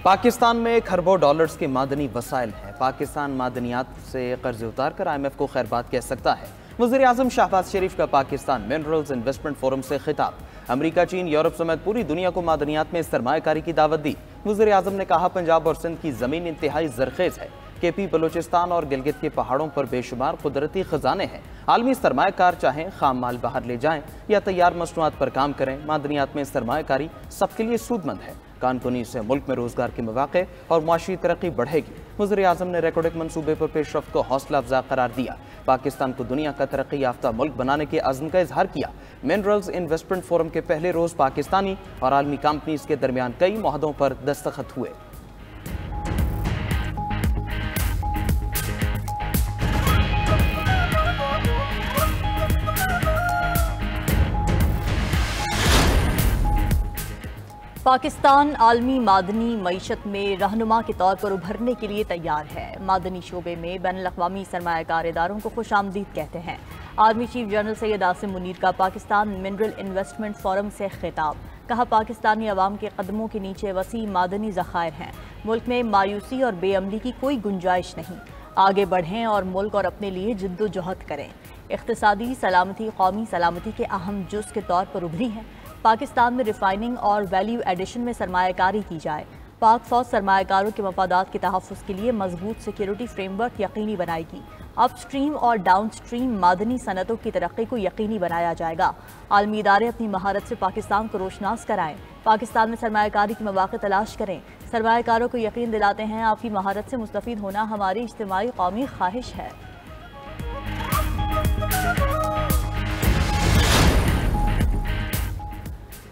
पाकिस्तान में खरबों डॉलर्स के मादनी वसाइल हैं। पाकिस्तान मादनियात से कर्ज उतार कर IMF को खैरबाद कह सकता है। वज़ीर-ए-आज़म शहबाज शरीफ का पाकिस्तान मिनरल्स इन्वेस्टमेंट फोरम से खिताब। अमेरिका, चीन, यूरोप समेत पूरी दुनिया को मादनियात में सरमायाकारी की दावत दी। वज़ीर-ए-आज़म ने कहा, पंजाब और सिंध की जमीन इंतहाई जरखेज है। KP, बलूचिस्तान और गिलगित के पहाड़ों पर बेशुमार कुदरती खजाने हैं। आलमी सरमायाकार चाहें खाम माल बाहर ले जाएं या तैयार मसनूआत पर काम करें, मादनियात में सरमायाकारी सबके लिए सूदमंद है। कानकुनी से मुल्क में रोजगार के मौके और मुआशी तरक्की बढ़ेगी। वज़ीर-ए-आज़म ने रेकॉर्डिक मंसूबे पर पेशरफ्त को हौसला अफजा करार दिया। पाकिस्तान को दुनिया का तरक्की याफ्ता मुल्क बनाने के अज़्म का इजहार किया। मिनरल्स इन्वेस्टमेंट फोरम के पहले रोज पाकिस्तानी और आलमी कंपनीज के दरमियान कई मुआहदों पर दस्तखत हुए। पाकिस्तान आलमी मादनी मईशत में रहनुमा के तौर पर उभरने के लिए तैयार है। मादनी शोबे में बैनुल-अक़वामी सरमायाकार इदारों को खुशामदीद कहते हैं। Army chief general Syed Asim Munir का पाकिस्तान मिनरल इन्वेस्टमेंट फोरम से खिताब। कहा, पाकिस्तानी अवाम के कदमों के नीचे वसी मादनी ज़खायर हैं। मुल्क में मायूसी और बेअमनी की कोई गुंजाइश नहीं। आगे बढ़ें और मुल्क और अपने लिए जिद्दोजहद करें। इक़्तिसादी सलामती कौमी सलामती के अहम जुज़ के तौर पर उभरी है। पाकिस्तान में रिफाइनिंग और वैल्यू एडिशन में सरमायाकारी की जाए। पाक फौज सरमायाकारों के मफादात के तहफ़्फ़ुज़ के लिए मजबूत सिक्योरिटी फ्रेमवर्क यकीनी बनाएगी। अपस्ट्रीम और डाउनस्ट्रीम मादनी सनतों की तरक्की को यकीनी बनाया जाएगा। आलमी इदारे अपनी महारत से पाकिस्तान को रोशनास कराएं। पाकिस्तान में सरमायाकारी के मौके तलाश करें। सरमायाकारों को यकीन दिलाते हैं, आपकी महारत से मुस्तफ़ीद होना हमारी इज्तिमाई कौमी ख्वाहिश है।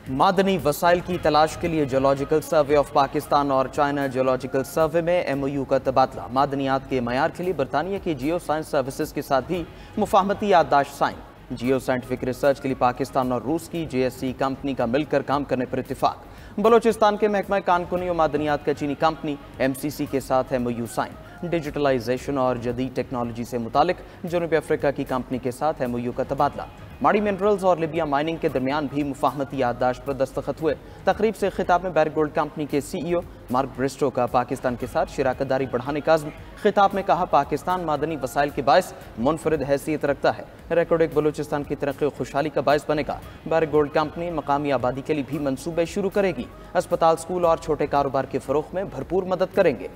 मादनी वसाइल की तलाश के लिए जियोलॉजिकल सर्वे ऑफ पाकिस्तान और चाइना जियोलॉजिकल सर्वे में MOU का तबादला। मादनियात के मयार के लिए बरतानिया की जियो साइंस सर्विसेज के साथ भी मुफाहमती याददाश्त साइन। जियो साइंटिफिक रिसर्च के लिए पाकिस्तान और रूस की JSC कंपनी का मिलकर काम करने पर इत्तेफाक। बलूचिस्तान के महकमा कानकुनी और मादनियात का चीनी कंपनी MCC के साथ MOU साइन। डिजिटलाइजेशन और जदीद टेक्नोलॉजी से मुतालिक जनूबी अफ्रीका की कंपनी के साथ MOU का तबादला। माड़ी मिनरल्स और लिबिया माइनिंग के दरमियान भी मुफाहमती याददाश्त पर दस्तखत हुए। तकरीब से खिताब में बैरिक गोल्ड कंपनी के CEO मार्क ब्रिस्टो का पाकिस्तान के साथ शराकतदारी बढ़ाने का अज़्म। खिताब में कहा, पाकिस्तान मादनी वसाइल के बायस मुनफरिद हैसियत रखता है। रेकॉर्डिक बलूचिस्तान की तरक्की और खुशहाली का बायस बनेगा। बैरिक गोल्ड कंपनी मकामी आबादी के लिए भी मनसूबे शुरू करेगी। अस्पताल, स्कूल और छोटे कारोबार के फरोग में भरपूर मदद करेंगे।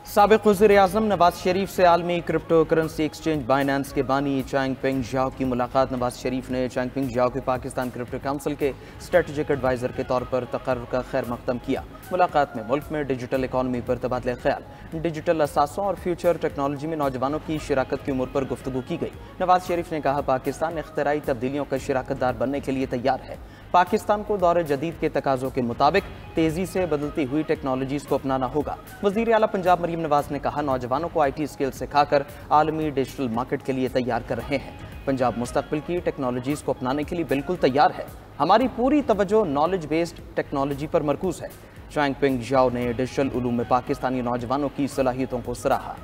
साबिक़ वज़ीर-ए-आज़म नवाज शरीफ से आलमी क्रिप्टो करेंसी एक्सचेंज बाइनेंस के बानी चैंगपिंग ज़ियाओ की मुलाकात। नवाज शरीफ ने चैंगपिंग ज़ियाओ के पाकिस्तान क्रिप्टो काउंसिल के स्ट्रेटेजिक एडवाइज़र के तौर पर तकर्रुर का खैर मकदम किया। मुलाकात में मुल्क में डिजिटल इकॉनमी पर तबादला ख्याल, डिजिटल असासों और फ्यूचर टेक्नोलॉजी में नौजवानों की शिराकत की उम्र पर गुफ्तगू की गई। नवाज शरीफ ने कहा, पाकिस्तान इख्तिराई तब्दीलियों का शिराकतदार बनने के लिए तैयार है। पाकिस्तान को दौर जदीद के तकाज़ों के मुताबिक तेज़ी से बदलती हुई टेक्नोलॉजीज़ को अपनाना होगा। वज़ीर आला पंजाब मरीम नवाज ने कहा, नौजवानों को IT स्किल सिखाकर आलमी डिजिटल मार्केट के लिए तैयार कर रहे हैं। पंजाब मुस्तकबिल की टेक्नोलॉजीज़ को अपनाने के लिए बिल्कुल तैयार है। हमारी पूरी तवज्जो नॉलेज बेस्ड टेक्नोलॉजी पर मरकूज है। चैंगपिंग ज़ियाओ ने डिजिटल उलूम में पाकिस्तानी नौजवानों की सलाहियतों को सराहा।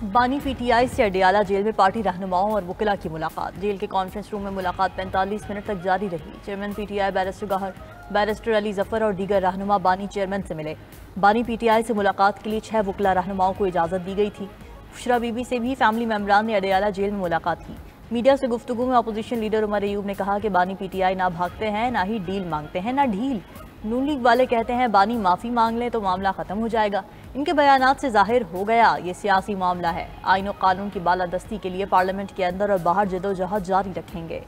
बानी PTI से अडियाला जेल में पार्टी रहनुमाओं और वकिला की मुलाकात। जेल के कॉन्फ्रेंस रूम में मुलाकात 45 मिनट तक जारी रही। Chairman PTI barrister Gohar, barrister Ali Zafar और दीगर रहनुमा बानी चेयरमैन से मिले। बानी PTI से मुलाकात के लिए 6 वकिला रहनुमाओं को इजाज़त दी गई थी। बुशरा बीबी से भी फैमिली मेम्बरान ने अडियाला जेल में मुलाकात की। मीडिया से गुफ्तगू में अपोजिशन लीडर उमर अयूब ने कहा कि बानी PTI ना भागते हैं, ना ही डील मांगते हैं, ना ढील। नून लीग वाले कहते हैं बानी माफ़ी मांग लें तो मामला ख़त्म हो जाएगा। इनके बयानात से जाहिर हो गया ये सियासी मामला है। आईन और कानून की बालादस्ती के लिए पार्लियामेंट के अंदर और बाहर जदोजहद जारी रखेंगे।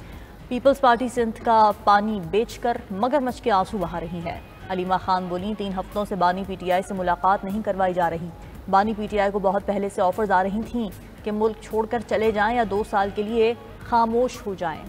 पीपल्स पार्टी सिंध का पानी बेचकर मगरमच्छ के आंसू बहा रही है। अलीमा खान बोली, 3 हफ्तों से बानी PTI से मुलाकात नहीं करवाई जा रही। बानी PTI को बहुत पहले से ऑफर्स आ रही थीं कि मुल्क छोड़कर चले जाएं या 2 साल के लिए खामोश हो जाएं।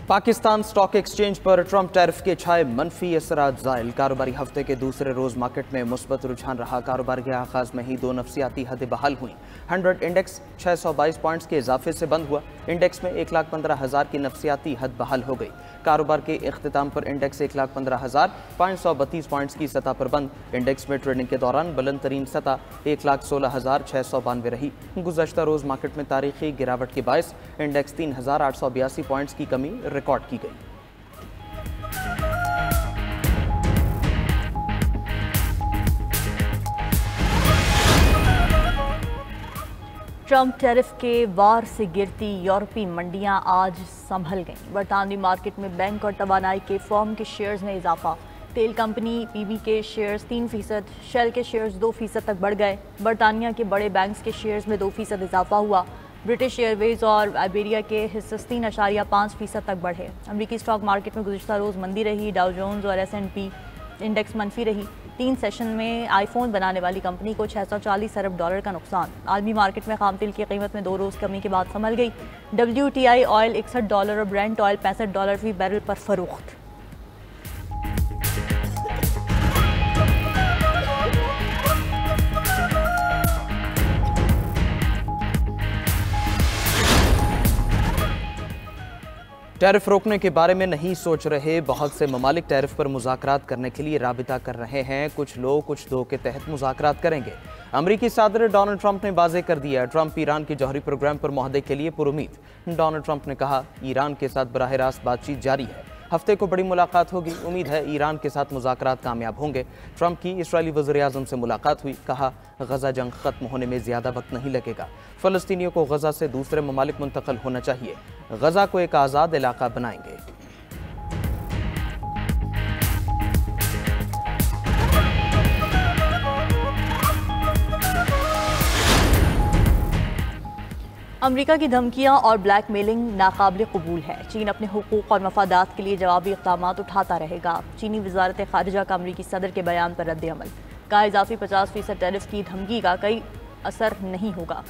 पाकिस्तान स्टॉक एक्सचेंज पर ट्रंप टैरिफ के छाए मनफी असरात ज़ाइल। कारोबारी हफ्ते के दूसरे रोज मार्केट में मुस्बत रुझान रहा। कारोबार के आगाज में ही दो नफसियाती हदें बहाल हुई। 100 इंडेक्स 622 पॉइंट्स के इजाफे से बंद हुआ। इंडेक्स में 1,15,000 की नफसियाती हद बहाल हो गई। कारोबार के इख्तिताम पर इंडेक्स 1,15,532 पॉइंट्स की सतह पर बंद। इंडेक्स में ट्रेडिंग के दौरान बुलंद तरीन सतह 1,16,692 रही। गुज़श्ता रोज मार्केट में तारीखी गिरावट के बायस इंडेक्स 3,882 पॉइंट्स की कमी रिकॉर्ड की गई। ट्रंप टैरिफ के वार से गिरती यूरोपीय मंडियां आज संभल गईं। बरतानवी मार्केट में बैंक और तवानाई के फर्म के शेयर्स में इजाफा। तेल कंपनी पीबी के शेयर्स 3%, शेल के शेयर्स 2% तक बढ़ गए। बरतानिया के बड़े बैंक्स के शेयर्स में 2% इजाफा हुआ। ब्रिटिश एयरवेज और आइबेरिया के हिस्से 3.5% तक बढ़े। अमरीकी स्टॉक मार्केट में गुज़श्ता रोज़ मंदी रही। डाउ जोन्स और S&P इंडेक्स मनफी रही। 3 सेशन में आईफोन बनाने वाली कंपनी को $640 अरब का नुकसान। आलमी मार्केट में खाम तेल की कीमत में 2 रोज़ कमी के बाद संभल गई। WTI ऑयल $61 और ब्रेंट ऑयल $65 फी बैरल पर फरोख्त। टैरिफ रोकने के बारे में नहीं सोच रहे। बहुत से ममालिक टैरिफ पर मुज़ाकरात करने के लिए राबिता कर रहे हैं। कुछ लोग कुछ दो के तहत मुज़ाकरात करेंगे। अमरीकी सदर डोनाल्ड ट्रंप ने वाज़ेह कर दिया। ट्रंप ईरान के जौहरी प्रोग्राम पर मुआहदे के लिए पुरुमीद। डोनाल्ड ट्रंप ने कहा, ईरान के साथ बराह रास्त बातचीत जारी है। हफ्ते को बड़ी मुलाकात होगी। उम्मीद है ईरान के साथ मुज़ाकरात कामयाब होंगे। ट्रंप की इसराइली वज़ीर-ए-आज़म से मुलाकात हुई। कहा, गजा जंग ख़त्म होने में ज़्यादा वक्त नहीं लगेगा। फ़लस्तीनियों को गजा से दूसरे ममालिक मुंतक़ल होना चाहिए। गजा को एक आज़ाद इलाका बनाएंगे। अमेरिका की धमकियां और ब्लैकमेलिंग नाकाबिल कबूल है। चीन अपने हुकूक और मफादात के लिए जवाबी इक़दाम उठाता रहेगा। चीनी वज़ारत ख़ारिजा का अमरीकी सदर के बयान पर रद्द-ए-अमल। का इजाफी 50% टैरिफ की धमकी का कोई असर नहीं होगा।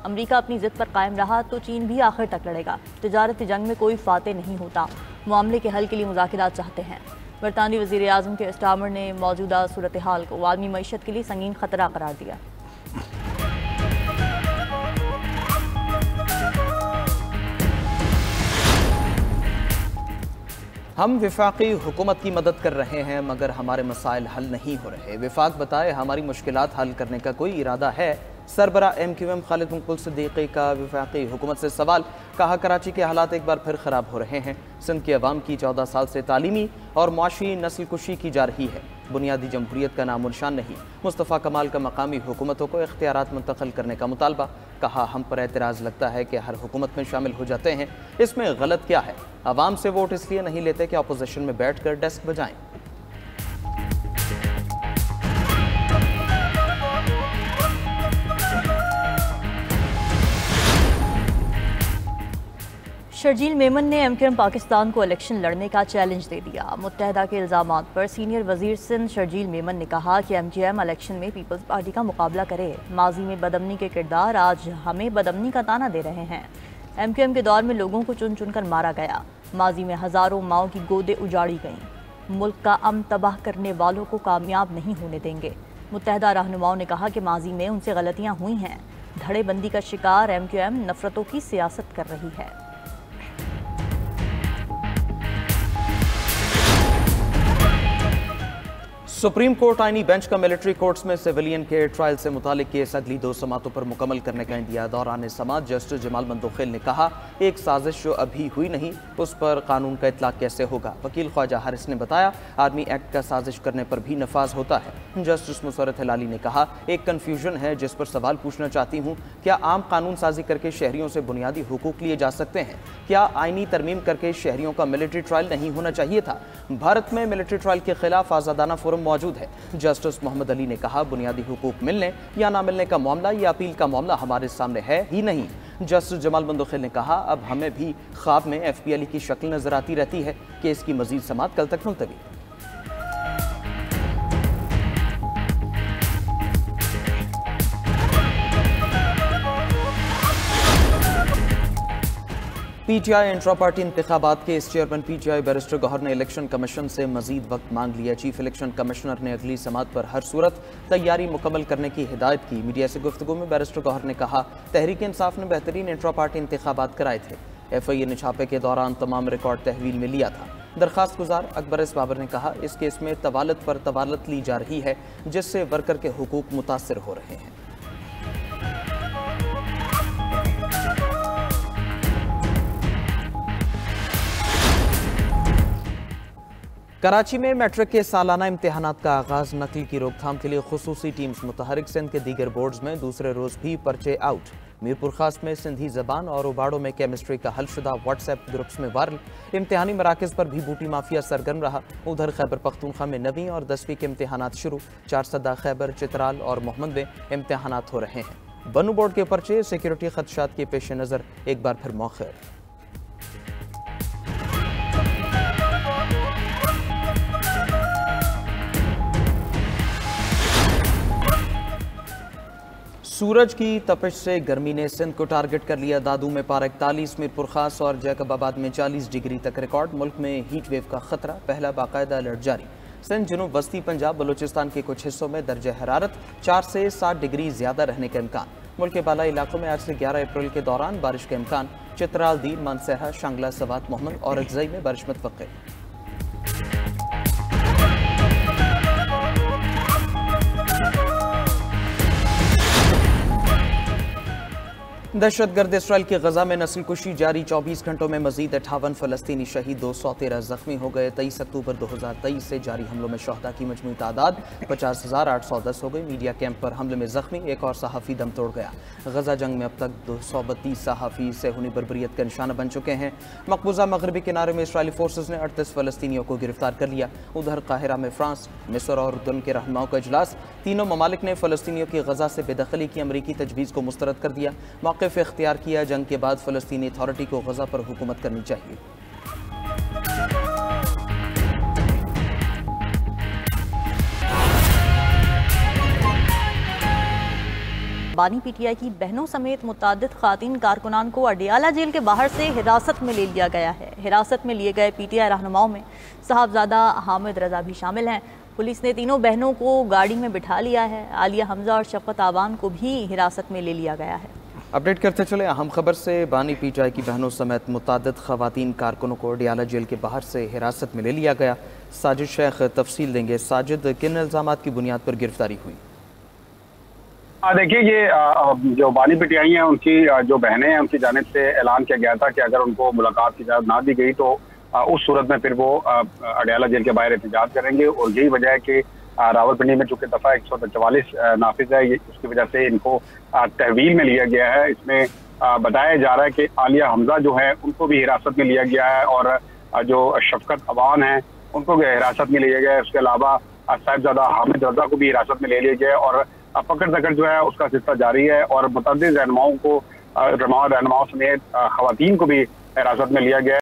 अमेरिका अपनी ज़िद पर कायम रहा तो चीन भी आखिर तक लड़ेगा। तिजारती जंग में कोई फाते नहीं होता। मामले के हल के लिए मुज़ाकरात चाहते हैं। बरतानवी वज़ीर-ए-आज़म के स्टामर ने मौजूदा सूरत हाल को आलमी मईशत के लिए संगीन खतरा करार दिया। हम विफाकी हुकूमत की मदद कर रहे हैं मगर हमारे मसाइल हल नहीं हो रहे। विफाक बताए हमारी मुश्किलात हल करने का कोई इरादा है। सरबरा MQM खालिद मुकबुल सिद्दीकी का विफाकी हुकूमत से सवाल। कहा, कराची के हालात एक बार फिर ख़राब हो रहे हैं। सिंध की अवाम की 14 साल से तालीमी और मुआशी नस्ल कुशी की जा रही है। बुनियादी जमहूरियत का नामो निशान नहीं। मुस्तफ़ा कमाल का मकामी हुकूमतों को इख्तियारात मुंतक़ल करने का मुतालबा। कहा, हम पर एतराज़ लगता है कि हर हुकूमत में शामिल हो जाते हैं। इसमें गलत क्या है? आवाम से वोट इसलिए नहीं लेते कि अपोजिशन में बैठ कर डेस्क बजाएं। शर्जील मेमन ने MQM पाकिस्तान को इलेक्शन लड़ने का चैलेंज दे दिया। मुत्तहदा के इल्ज़ामात पर सीनियर वज़ीर सिंध शर्जील मेमन ने कहा कि MQM इलेक्शन में पीपल्स पार्टी का मुकाबला करे। माजी में बदअमनी के किरदार आज हमें बदअमनी का ताना दे रहे हैं। MQM के दौर में लोगों को चुन चुन कर मारा गया। माजी में हज़ारों माओं की गोदें उजाड़ी गईं। मुल्क का अमन तबाह करने वालों को कामयाब नहीं होने देंगे। मुत्तहदा रहनुमाओं ने कहा कि माजी में उनसे गलतियाँ हुई हैं। धड़ेबंदी का शिकार MQM नफरतों की सियासत कर रही है। सुप्रीम कोर्ट आईनी बेंच का मिलिट्री कोर्ट्स में सिविलियन के ट्रायल से मुतालिक केस अगली 2 समातों पर मुकम्मल करने का इंदिया। दौरान समात जस्टिस जमाल मंदोखेल ने कहा, एक साजिश जो अभी हुई नहीं उस पर कानून का इतलाक कैसे होगा। वकील ख्वाजा हारिस ने बताया, आर्मी एक्ट का साजिश करने पर भी नफाज होता है। जस्टिस मुसर्रत हिलाली ने कहा, एक कन्फ्यूजन है जिस पर सवाल पूछना चाहती हूँ। क्या आम कानून साजी करके शहरियों से बुनियादी हुकूक लिए जा सकते हैं? क्या आईनी तरमीम करके शहरियों का मिलिट्री ट्रायल नहीं होना चाहिए था? भारत में मिलिट्री ट्रायल के खिलाफ आज़ादाना फोरम मौजूद है। जस्टिस मोहम्मद अली ने कहा, बुनियादी हुकूक मिलने या ना मिलने का मामला या अपील का मामला हमारे सामने है ही नहीं। जस्टिस जमाल मंदोखेल ने कहा, अब हमें भी ख्वाब में FP की शक्ल नजर आती रहती है कि इसकी मजीद समात कल तक मुलतवी। पीटीआई इंट्रा पार्टी इंतखाबात के इस चेयरमैन पीटीआई बैरिस्टर गौहर ने इलेक्शन कमीशन से मजीद वक्त मांग लिया। चीफ इलेक्शन कमिश्नर ने अगली समात पर हर सूरत तैयारी मुकम्मल करने की हिदायत की। मीडिया से गुफ्तगू में बैरिस्टर गौहर ने कहा, तहरीक इंसाफ ने बेहतरीन इंट्रा पार्टी इंतखाबात कराए थे। FIA ने छापे के दौरान तमाम रिकॉर्ड तहवील में लिया था। दरखास्त गुजार अकबर एस बाबर ने कहा, इस केस में तवालत पर तवालत ली जा रही है, जिससे वर्कर के हुकूक मुतासर हो रहे हैं। कराची में मैट्रिक के सालाना इम्तिहानात का आगाज। नकल की रोकथाम के लिए खुसूसी टीम्स मुतहरिक। सिंध के दीगर बोर्ड्स में दूसरे रोज भी पर्चे आउट। मीरपुर खास में सिंधी जबान और उबाड़ों में केमिस्ट्री का हलशुदा व्हाट्सएप ग्रुप्स में वायरल। इम्तिहानी मराकज पर भी बूटी माफिया सरगर्म रहा। उधर खैबर पख्तूनख्वा में 9वीं और 10वीं के इम्तिहानात शुरू। 4 सदा खैबर, चित्राल और मोहम्मद में इम्तिहानात हो रहे हैं। बनू बोर्ड के पर्चे सिक्योरिटी खदशात के पेश नज़र एक बार फिर मौखर। सूरज की तपिश से गर्मी ने सिंध को टारगेट कर लिया। दादू में पारा 41, मीरपुर खास और जैकबाबाद में 40 डिग्री तक रिकॉर्ड। मुल्क में हीट वेव का खतरा, पहला बाकायदा अलर्ट जारी। सिंध, जुनूब वस्ती पंजाब, बलूचिस्तान के कुछ हिस्सों में दर्ज हरारत 4 से 7 डिग्री ज्यादा रहने का इम्कान। मुल्क के बाला इलाकों में आज से 11 अप्रैल के दौरान बारिश का इम्कान। चित्राल, दीन, मानसहरा, शांगला, सवात, मोहम्मद और अजई में बारिश मुतवक्के। दहशतगर्द इसराइल की गजा में नस्लकुशी जारी। 24 घंटों में मजीद 58 फलस्तीनी शहीद, 213 जख्मी हो गए। 23 अक्टूबर 2023 से जारी हमलों में शहदा की मजमूई तादाद 50,810 हो गई। मीडिया कैंप पर हमले में जख्मी एक और सहाफ़ी दम तोड़ गया। गजा जंग में अब तक 232 सहाफ़ी सेहूनी बर्बरियत का निशाना बन चुके हैं। मकबूजा मगरबी किनारे में इसराइली फोर्सेज ने 38 फलस्तीनियों को गिरफ्तार कर लिया। उधर काहिरा में फ्रांस, मिस्र और उर्दन के रहनुमाओं का इजलास। तीनों ममालिक ने फलस्तीनियों की गजा से बेदखली की अमरीकी तजवीज़ को मुस्तरद कर दिया। मौक़िफ़ इख्तियार किया, जंग के बाद फ़लस्तीनी अथॉरिटी को गजा पर हुकूमत करनी चाहिए। बानी पीटीआई की बहनों समेत मुतादिद खातिन कारकुनान को अडियाला जेल के बाहर से हिरासत में ले लिया गया है। हिरासत में लिए गए पीटीआई रहनुमाओं में साहबजादा हामिद रजा भी शामिल हैं। पुलिस ने तीनों बहनों को गाड़ी में बिठा लिया है। आलिया हमजा और शफ़क़त आवान को भी हिरासत में ले लिया गया है। अपडेट करते चले अहम खबर से। बानी पीटीआई की बहनों समेत मुतादिद खवातीन कारकुनों को अडियाला जेल के बाहर से हिरासत में ले लिया गया। साजिद शेख तफसील देंगे। साजिद, किन इल्ज़ामात की बुनियाद पर गिरफ्तारी हुई? देखिए, ये जो बानी पीटीआई हैं उनकी जो बहनें हैं उनकी जानिब से ऐलान किया गया था कि अगर उनको मुलाकात की इजाज़त ना दी गई तो उस सूरत में फिर वो अडियाला जेल के बाहर एहतजाज करेंगे। और यही वजह है कि रावलपिंडी में चूंकि दफ़ा 144 नाफिज है, उसकी वजह से इनको तहवील में लिया गया है। इसमें बताया जा रहा है कि आलिया हमजा जो है उनको भी हिरासत में लिया गया है और जो शफ़क़त अवान है उनको भी हिरासत में लिया गया है। उसके अलावा साहिबजादा हामिद रजा को भी हिरासत में ले लिया गया है और पकड़ दकड़ जो है उसका सिलसिला जारी है। और मुतअद्दिद रहनुमाओं समेत खवातीन को भी हिरासत में लिया गया है।